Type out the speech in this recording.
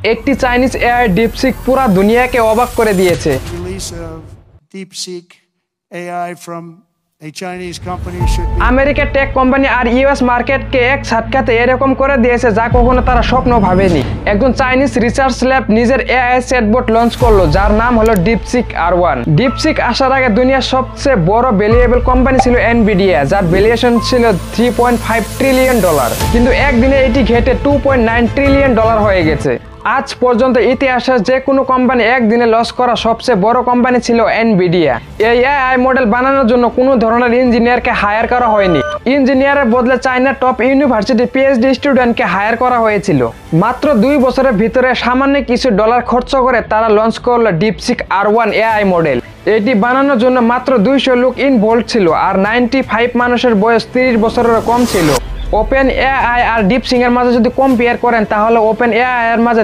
একটি Chinese AI DeepSeek পুরা দুনিয়াকে অবাক করে দিয়েছে। আমেরিকার টেক কোম্পানি আর ইউএস মার্কেটকে এক ঝটকাতে এরকম করে দিয়েছে যা কখনো তারা স্বপ্ন ভাবেনি। একজন চাইনিজ রিসার্চ ল্যাব নিজের এআই চ্যাটবট লঞ্চ করলো যার নাম হলো ডিপসিক R1। ডিপসিক আসার আগে দুনিয়ার সবচেয়ে বড় ভ্যালুয়েবল কোম্পানি ছিল এনভিডিয়া, যার ভ্যালুয়েশন ছিল $3.5 ট্রিলিয়ন। কিন্তু একদিনে এটি ঘেটে $2.9 ট্রিলিয়ন হয়ে গেছে। আজ পর্যন্ত ইতিহাসের যে কোনো কোম্পানি একদিনে লস করা সবচেয়ে বড় কোম্পানি ছিল এনভিডিয়া। এই এআই মডেল বানানোর জন্য কোনো ধরনের ইঞ্জিনিয়ারকে হায়ার করা হয়নি। ইঞ্জিনিয়ারের বদলে চায়নার টপ ইউনিভার্সিটি পিএইচডি স্টুডেন্টকে হায়ার করা হয়েছিল। মাত্র 2 বছরের ভিতরে সামান্য কিছু ডলার খরচ করে তারা লঞ্চ করলো ডিপসিক R1 এআই মডেল। এটি বানানোর জন্য মাত্র 200 লোক ইনভলভ ছিল আর 95 মানুষের বয়স 30 বছরেরও কম ছিল। ওপেন এআই আর ডিপসিক এর মাঝে যদি কম্পেয়ার করেন তাহলে ওপেন এআই এর মাঝে